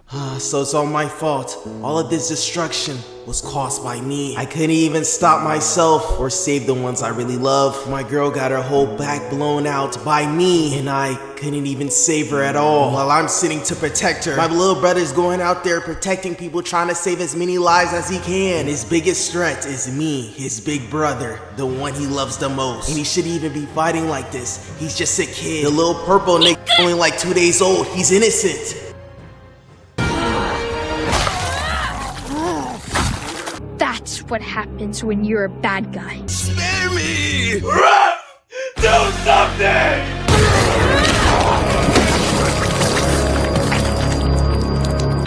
So it's all my fault. All of this destruction was caused by me. I couldn't even stop myself or save the ones I really love. My girl got her whole back blown out by me, and I couldn't even save her at all. While I'm sitting to protect her, my little brother's going out there protecting people, trying to save as many lives as he can. And his biggest threat is me, his big brother, the one he loves the most. And he shouldn't even be fighting like this. He's just a kid. The little purple nigga only like 2 days old. He's innocent. That's what happens when you're a bad guy. Spare me! Run! Do something!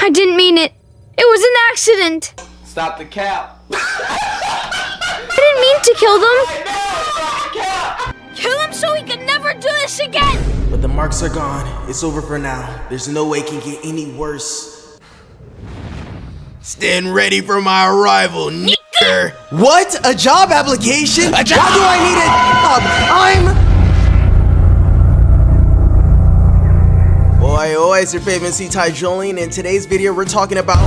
I didn't mean it. It was an accident. Stop the cap. I didn't mean to kill them. Kill him so he can never do this again. But the marks are gone. It's over for now. There's no way it can get any worse. Stand ready for my arrival, nigger. What? A job application? A job? Why do I need a job? Boy, it's your favorite MC Tyjolion. In today's video, we're talking about...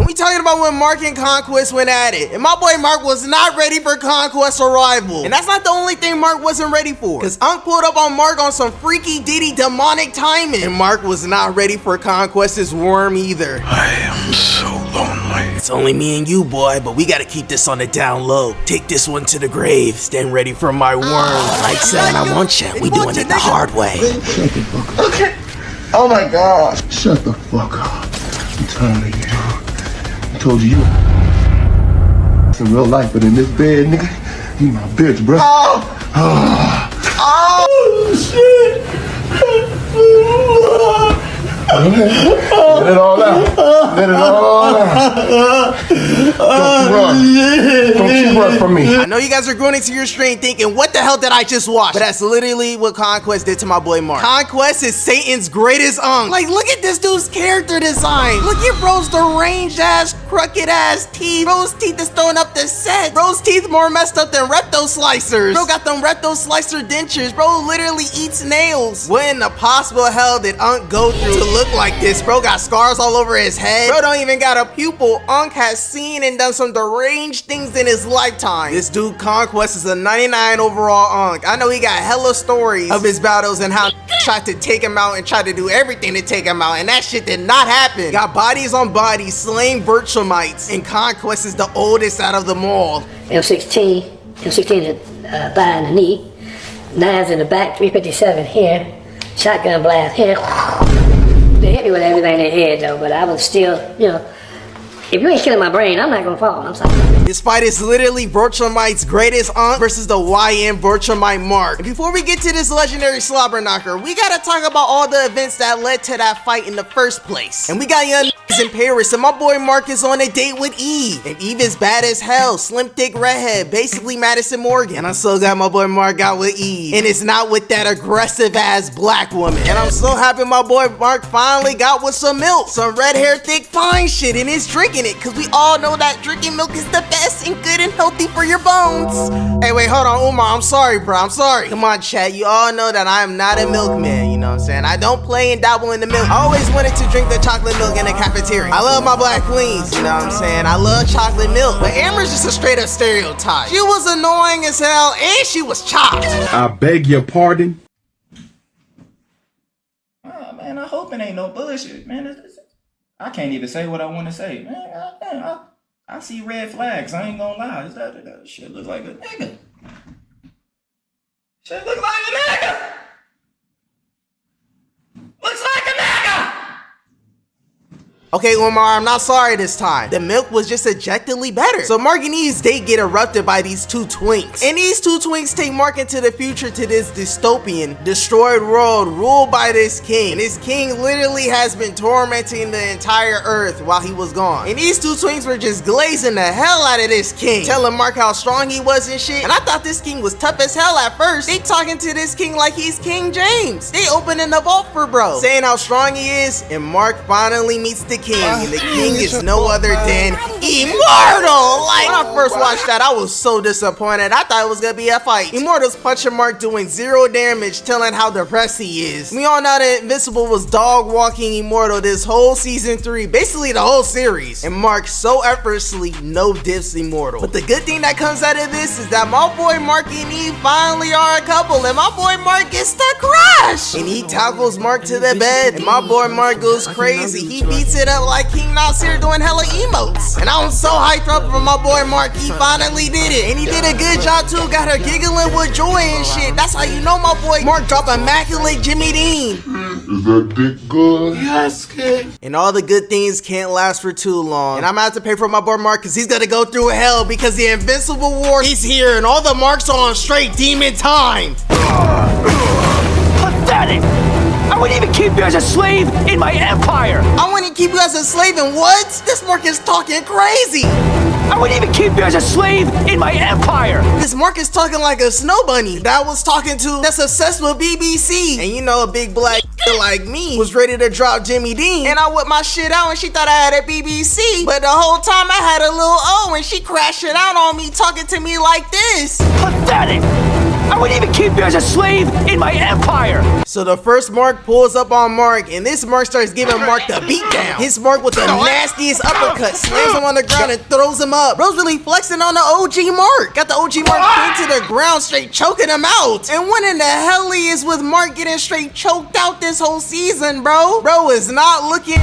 we talking about when Mark and Conquest went at it. And my boy Mark was not ready for Conquest's arrival. And that's not the only thing Mark wasn't ready for. Cause Unc pulled up on Mark on some freaky ditty demonic timing. And Mark was not ready for Conquest's worm either. I am so lonely. It's only me and you, boy, but we gotta keep this on the down low. Take this one to the grave. Stand ready for my worm. Like saying I want you. We doing it the hard way. Shut the fuck up. Okay. Oh my God. Shut the fuck up. I'm tired of you. I told you it's in real life, but in this bed, nigga, you my bitch, bro. Oh shit! Let it all out. Let it all out. Don't you run. Don't you run from me. I know you guys are going into your stream thinking, what the hell did I just watch? But that's literally what Conquest did to my boy Mark. Conquest is Satan's greatest Unc. Like, look at this dude's character design. Look at bro's deranged ass, crooked ass teeth. Bro's teeth is throwing up the set. Bro's teeth more messed up than recto slicers. Bro got them recto slicer dentures. Bro literally eats nails. What in the possible hell did Unc go through to look like this? Bro got scars all over his head. Bro don't even got a pupil. Unc has seen and done some deranged things in his lifetime. This dude Conquest is a 99 overall Unc. I know he got hella stories of his battles and how tried to take him out and tried to do everything to take him out, and that shit did not happen. Got bodies on bodies, slaying virtual mites, and Conquest is the oldest out of them all. M16 is thigh in the knee, 9's in the back, 357 here, shotgun blast here. They hit me with everything in their head though, but I was still, you know, if you ain't killing my brain, I'm not gonna fall. I'm sorry. This fight is literally Virtual Mite's greatest Unc versus the YN Virtual Mite Mark. And before we get to this legendary slobber knocker, we gotta talk about all the events that led to that fight in the first place. And we got young in Paris, and my boy Mark is on a date with Eve. And Eve is bad as hell, slim thick redhead, basically Madison Morgan. And I'm so glad my boy Mark got with Eve, and it's not with that aggressive ass black woman. And I'm so happy my boy Mark finally got with some milk, some red hair thick fine shit, and is drinking it, cause we all know that drinking milk is the best and good and healthy for your bones. Hey, wait, hold on, Umar, I'm sorry, bro, I'm sorry. Come on, chat, you all know that I am not a milkman, you know what I'm saying? I don't play and dabble in the milk. I always wanted to drink the chocolate milk in the cafeteria. I love my black queens, you know what I'm saying? I love chocolate milk, but Amber's just a straight up stereotype. She was annoying as hell, and she was chopped. I beg your pardon. Oh, man, I hope it ain't no bullshit, man. I can't even say what I want to say, man. I see red flags. I ain't gonna lie. That shit look like a nigga. Shit look like a nigga. Looks like a nigga. Okay, Umar, I'm not sorry this time. The milk was just objectively better. So Mark and Eve's date get erupted by these two twinks. And these two twinks take Mark into the future to this dystopian, destroyed world ruled by this king. And this king literally has been tormenting the entire earth while he was gone. And these two twinks were just glazing the hell out of this king, telling Mark how strong he was and shit. And I thought this king was tough as hell at first. They talking to this king like he's King James. They opening the vault for bro, saying how strong he is. And Mark finally meets the king, and the king is no other than Immortal! Like, when I first watched that, I was so disappointed. I thought it was gonna be a fight. Immortal's punching Mark doing 0 damage, telling how depressed he is. We all know that Invincible was dog walking Immortal this whole season 3, basically the whole series. And Mark so effortlessly no dips Immortal. But the good thing that comes out of this is that my boy Mark and Eve finally are a couple, and my boy Mark gets to crash. And he tackles Mark to the bed, and my boy Mark goes crazy. He beats it up like King Nasir doing hella emotes. And I'm so hyped up for my boy Mark. He finally did it, and he did a good job too. Got her giggling with joy and shit. That's how you know my boy Mark dropped immaculate Jimmy Dean. Is that dick good? Yes, kid. And all the good things can't last for too long. And I'm gonna have to pay for my boy Mark because he's gonna go through hell because the Invincible War is here and all the Marks are on straight demon time. Pathetic! I wouldn't even keep you as a slave in my empire! I wouldn't keep you as a slave in what? This Mark is talking crazy! I wouldn't even keep you as a slave in my empire! This Mark is talking like a snow bunny that I was talking to that's obsessed with BBC. And you know, a big black like me was ready to drop Jimmy Dean. And I whipped my shit out and she thought I had a BBC. But the whole time I had a little O and she crashed it out on me talking to me like this. Pathetic! I wouldn't even keep you as a slave in my empire! So the first Mark pulls up on Mark, and this Mark starts giving Mark the beatdown. His Mark with the nastiest uppercut, slams him on the ground and throws him up. Bro's really flexing on the OG Mark. Got the OG Mark pinned to the ground, straight choking him out. And what in the hell he is with Mark getting straight choked out this whole season, bro? Bro is not looking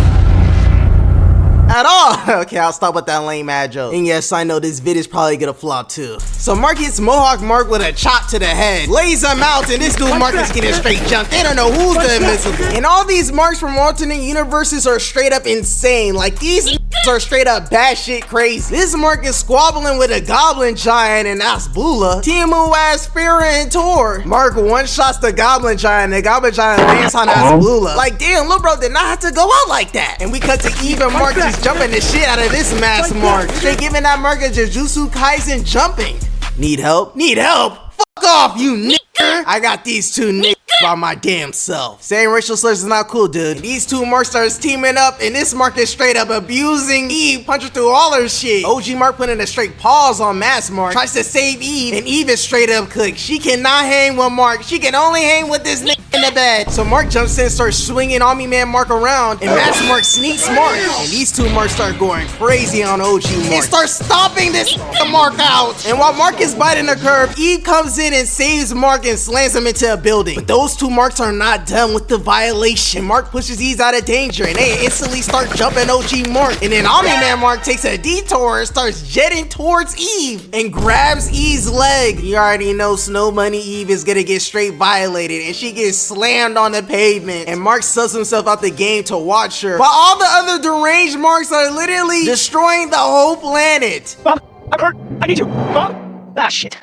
at all. Okay, I'll stop with that lame ass joke. And yes, I know this video's probably gonna flop too. So Mark hits Mohawk Mark with a chop to the head, lays him out, and this dude Mark is getting straight jumped. They don't know who's the Invincible. And all these Marks from alternate universes are straight up insane. Like these are straight up batshit crazy. This Mark is squabbling with a goblin giant, and that's Bula. Timu as Fira and Tor. Mark one-shots the goblin giant, and the goblin giant lands on Asbula. Like damn, lil bro did not have to go out like that. And we cut to even Mark just jumping the shit out of this mass Mark. Straight giving that Mark a Jujutsu Kaisen jumping. Need help? Need help? Fuck off, you nigger! I got these two niggas by my damn self. Saying racial slurs is not cool, dude. And these two Marks starts teaming up, and this Mark is straight up abusing Eve, punching through all her shit. OG Mark putting a straight pause on Mass Mark, tries to save Eve, and Eve is straight up cooked. She cannot hang with Mark. She can only hang with this nigga in the bed. So Mark jumps in, starts swinging Army Man Mark around, and Mass Mark sneaks Mark. And these two Marks start going crazy on OG Mark and start stomping this Mark out. And while Mark is biting the curve, Eve comes in and saves Mark and slams him into a building. But those two Marks are not done with the violation. Mark pushes Eve out of danger, and they instantly start jumping OG Mark. And then Army Man Mark takes a detour and starts jetting towards Eve and grabs Eve's leg. You already know Snow Bunny Eve is gonna get straight violated, and she gets slammed on the pavement. And Mark subs himself out the game to watch her, while all the other deranged Marks are literally destroying the whole planet. Bob, I'm hurt. I need you. Bob. Ah, shit.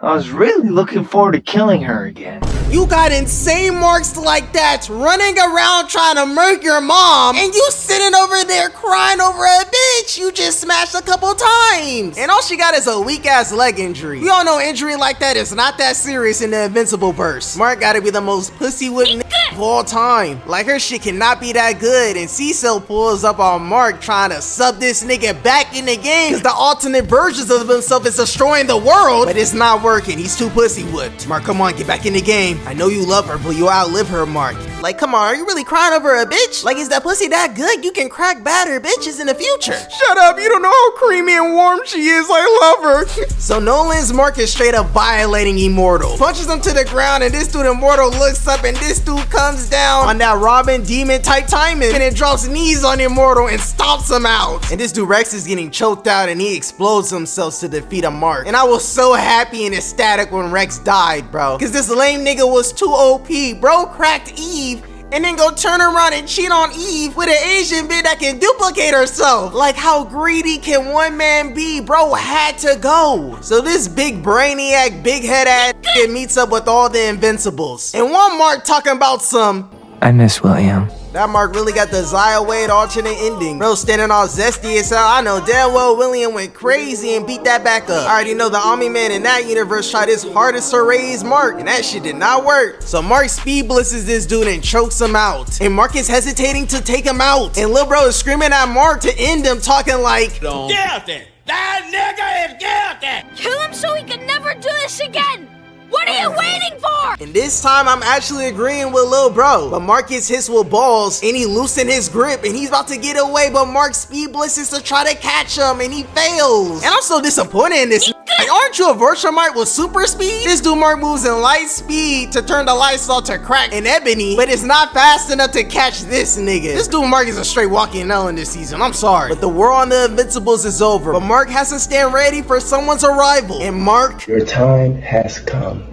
I was really looking forward to killing her again. You got insane Marks like that running around trying to murk your mom, and you sitting over there crying over a bitch you just smashed a couple times. And all she got is a weak ass leg injury. We all know injury like that is not that serious in the Invincible verse. Mark gotta be the most pussy whipping of all time. Like her shit cannot be that good, and Cecil pulls up on Mark trying to sub this nigga back in the game because the alternate versions of himself is destroying the world, but it's not working. He's too pussy whipped. Mark, come on, get back in the game. I know you love her, but you outlive her, Mark. Like, come on, are you really crying over a bitch? Like, is that pussy that good? You can crack badder bitches in the future. Shut up, you don't know how creamy and warm she is. I love her. So Nolan's Mark is straight up violating Immortal. Punches him to the ground, and this dude Immortal looks up, and this dude comes down on that Robin demon type timing, and it drops knees on Immortal and stomps him out. And this dude Rex is getting choked out, and he explodes himself to defeat a Mark. And I was so happy and ecstatic when Rex died, bro, because this lame nigga was too OP. Bro cracked Eve and then go turn around and cheat on Eve with an Asian bitch that can duplicate herself. Like, how greedy can one man be? Bro had to go. So this big brainiac, big head ass meets up with all the Invincibles. And one Mark talking about some, I miss William. That Mark really got the Zaya Wade alternate ending. Bro standing all zesty as hell. I know damn well William went crazy and beat that back up. I already know the Omni Man in that universe tried his hardest to raise Mark, and that shit did not work. So Mark speed blitzes this dude and chokes him out. And Mark is hesitating to take him out. And Lil Bro is screaming at Mark to end him, talking like, Guilty! That nigga is guilty! Kill him so he can never do this again! What are you waiting for? and this time I'm actually agreeing with Lil Bro. But Mark gets hits with balls and he loosened his grip and he's about to get away, but Mark speed blitzes to try to catch him and he fails. And I'm so disappointed in this. Like, aren't you a Virtual with super speed? This dude Mark moves in light speed to turn the lights off to crack in ebony, but it's not fast enough to catch this nigga. This dude Mark is a straight walking L in this season, I'm sorry. But the war on the Invincibles is over, but Mark has to stand ready for someone's arrival. And Mark, your time has come.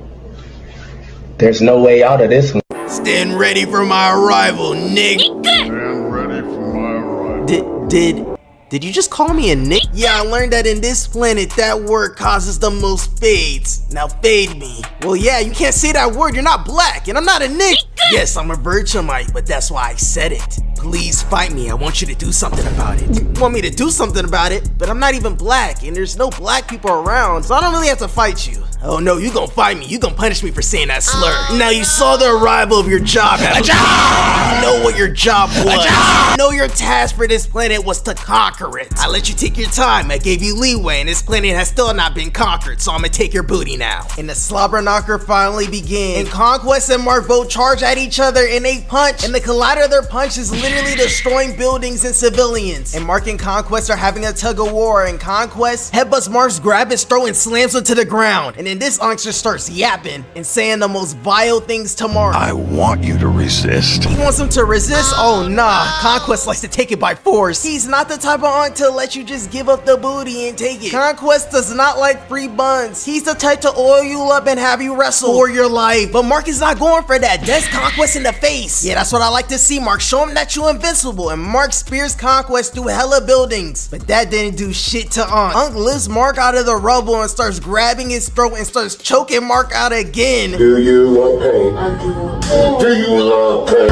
There's no way out of this one. stand ready for my arrival, nigga. Stand ready for my arrival. Did you just call me a nick? Yeah, I learned that in this planet, that word causes the most fades. Now fade me. Well, yeah, you can't say that word. You're not black, and I'm not a nick. Yes, I'm a Virtualite, but that's why I said it. Please fight me. I want you to do something about it. You want me to do something about it? But I'm not even black, and there's no black people around, so I don't really have to fight you. Oh no, you gonna fight me. You gonna punish me for saying that slur. Now you saw the arrival of your job. You know what your job was. You know your task for this planet was to conquer it. I let you take your time. I gave you leeway, and this planet has still not been conquered, so I'm gonna take your booty now. And the slobber knocker finally began. And Conquest and Mark both charge at each other and they punch, and the collider of their punch is literally destroying buildings and civilians. And Mark and Conquest are having a tug of war, and Conquest headbutts Mark's grab his throat and slams him to the ground. And then this youngster starts yapping and saying the most vile things to Mark. I want you to resist. He wants him to resist? Oh nah, Conquest likes to take it by force. He's not the type of aunt to let you just give up the booty and take it. Conquest does not like free buns. He's the type to oil you up and have you wrestle for your life. But Mark is not going for that. That's Conquest in the face. Yeah, that's what I like to see, Mark. Show him that you're invincible. And Mark spears Conquest through hella buildings. But that didn't do shit to Unc. Unc lifts Mark out of the rubble and starts grabbing his throat and starts choking Mark out again. Do you want pain? Do you love pain?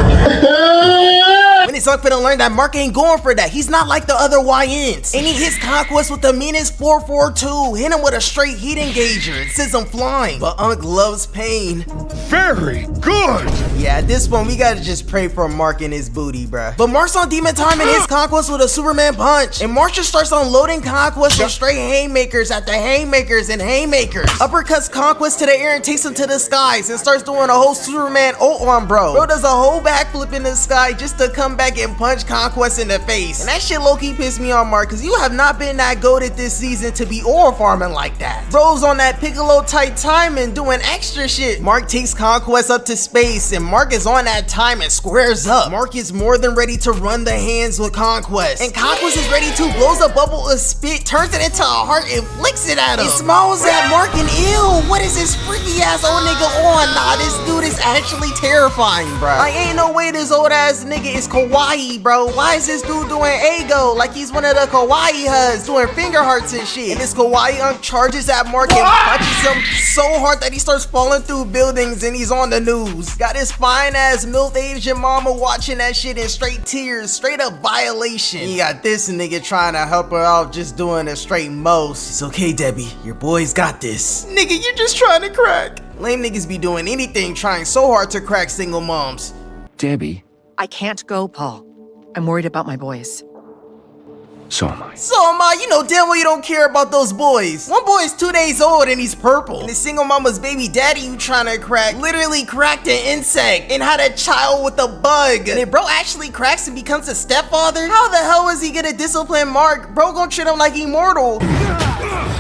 When it's Unc finna learn that Mark ain't going for that. He's not like the other YNs. And he hits Conquest with the meanest 442. Hit him with a straight heat engager. It sends him flying. But Unc loves pain. Very good. Yeah, at this point, we gotta just pray for Mark and his booty, bruh. But Mark's on demon time and hits Conquest with a Superman punch. And Mark just starts unloading Conquest with straight haymakers after haymakers and haymakers. Uppercuts Conquest to the air and takes him to the skies and starts doing a whole Superman ult on bro. Bro does a whole backflip in the sky just to come back and punch Conquest in the face. And that shit low-key pissed me off, Mark, because you have not been that goated this season to be ore farming like that. Bro's on that Piccolo tight timing doing extra shit. Mark takes Conquest up to space and Mark is on that time and squares up. Mark is more than ready to run the hands with Conquest. And Conquest is ready to blows a bubble of spit, turns it into a heart and flicks it at him. He smiles at Mark and ew, what is this freaky ass old nigga on? Nah, this dude is actually terrifying, bro. Like ain't no way this old ass nigga is kawaii, bro. Why is this dude doing Ago like he's one of the kawaii huds doing finger hearts and shit? And this kawaii Unc charges at Mark and punches him so hard that he starts falling through buildings and he's on the news. Got his fine ass MILF Asian mama watching that shit in straight tears, straight up violation. You got this nigga trying to help her out just doing a straight most. It's okay, Debbie, your boy's got this. Nigga, you're just trying to crack. Lame niggas be doing anything trying so hard to crack single moms. Debbie, I can't go, Paul. I'm worried about my boys. so am I. So am I. You know damn well you don't care about those boys. One boy is 2 days old and he's purple. And the single mama's baby daddy you trying to crack literally cracked an insect and had a child with a bug. And if bro actually cracks and becomes a stepfather, how the hell is he gonna discipline Mark? Bro gonna treat him like immortal.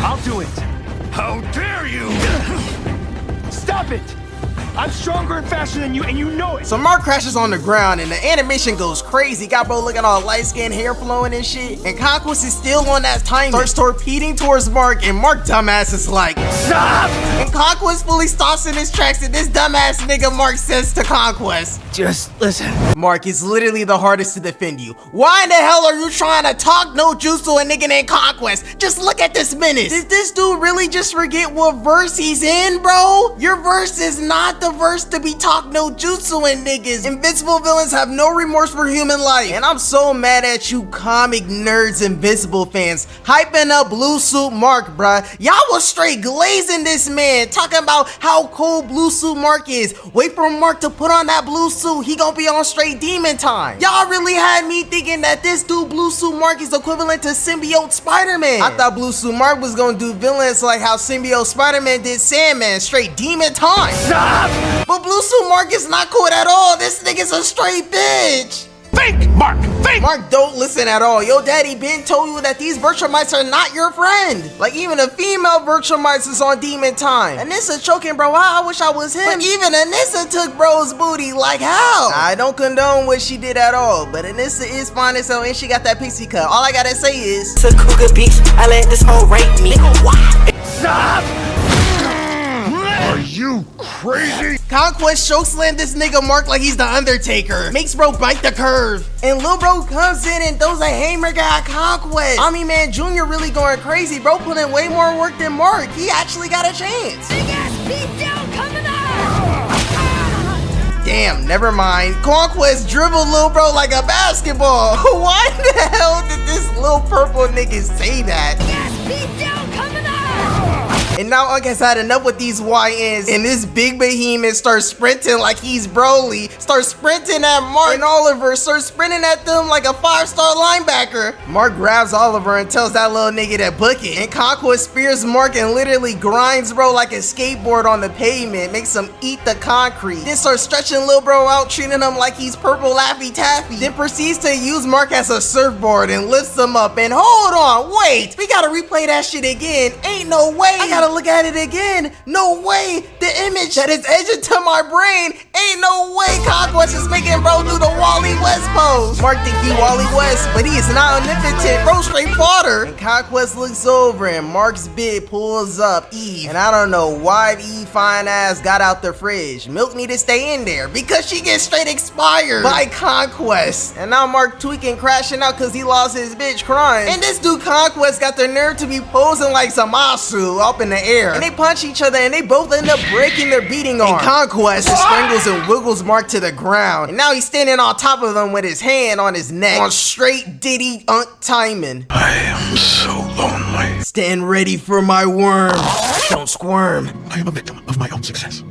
I'll do it. How dare you? Stop it! I'm stronger and faster than you, and you know it. So Mark crashes on the ground and the animation goes crazy. Got bro looking all light skin, hair flowing and shit. And Conquest is still on that time. Starts torpedoing towards Mark, and Mark dumbass is like, stop! And Conquest fully stops in his tracks, and this dumbass nigga Mark says to Conquest, Just listen. Mark is literally the hardest to defend you. Why in the hell are you trying to talk no jutsu a nigga named Conquest? Just look at this menace. Did this dude really just forget what verse he's in, bro? Your verse is not the verse to be talk no jutsu in niggas. Invincible villains have no remorse for human life. And I'm so mad at you comic nerds, Invincible fans, hyping up Blue Suit Mark, bruh. Y'all was straight glazing this man, talking about how cold Blue Suit Mark is. Wait for Mark to put on that blue suit, he gonna be on straight demon time. Y'all really had me thinking that this dude Blue Suit Mark is equivalent to symbiote Spider-Man. I thought Blue Suit Mark was gonna do villains like how symbiote Spider-Man did Sandman, straight demon time. Stop! But Blue Suit Mark is not cool at all. This nigga's a straight bitch. Think, Mark! Think! Mark, don't listen at all. Yo daddy Ben told you that these virtual mice are not your friend. Like even a female virtual mice is on demon time. Anissa choking, bro. I wish I was him. But even Anissa took bro's booty. Like how? I don't condone what she did at all. But Anissa is fine as hell and she got that pixie cut. All I gotta say is, it's a cougar bitch. I let this hoe rape me. Stop! Are you crazy? Conquest chokeslam this nigga Mark like he's the Undertaker. Makes bro bite the curve. And lil bro comes in and throws a haymaker at Conquest. Army Man Jr. really going crazy. Bro put in way more work than Mark. He actually got a chance. Big ass beatdown coming up! Damn, never mind. Conquest dribbled lil bro like a basketball. Why the hell did this little purple nigga say that? Big ass beatdown coming up! And now Unk has had enough with these YNs, and this big behemoth starts sprinting like he's Broly, starts sprinting at Mark, and Oliver starts sprinting at them like a 5-star linebacker. Mark grabs Oliver and tells that little nigga to book it, and Conquest spears Mark and literally grinds bro like a skateboard on the pavement, makes him eat the concrete, then starts stretching lil bro out, treating him like he's purple Laffy Taffy, then proceeds to use Mark as a surfboard and lifts him up. And hold on, wait, we gotta replay that shit again. Ain't no way. I gotta look at it again. No way. The image that is etched into my brain. Ain't no way Conquest is making bro do the Wally West pose. Mark think he Wally West, but he is not omnipotent. Bro straight fodder. And Conquest looks over and Mark's bid pulls up Eve. And I don't know why Eve fine ass got out the fridge. Milk need to stay in there because she gets straight expired by Conquest. And now Mark tweaking, crashing out because he lost his bitch crying. And this dude Conquest got the nerve to be posing like Zamasu up in the air. And they punch each other and they both end up breaking their beating arm. And Conquest strangles and wiggles Mark to the ground. And now he's standing on top of them with his hand on his neck on straight Diddy Unk timing. I am so lonely. Stand ready for my worm. Don't squirm. I am a victim of my own success.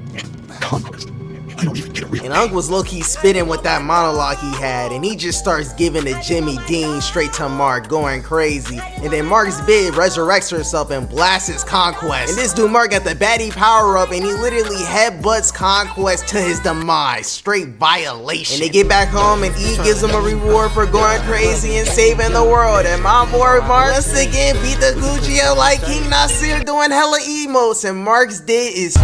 Conquest. I don't even get a real And Unk was low-key spitting with that monologue he had, and he just starts giving a Jimmy Dean straight to Mark, going crazy. And then Mark's bid resurrects herself and blasts his Conquest. And this dude Mark got the baddie power up, and he literally headbutts Conquest to his demise. Straight violation. And they get back home, and E gives him a reward for going crazy and saving the world. And my boy Mark once again beat the Gucci out like King Nasir doing hella emotes. And Mark's day is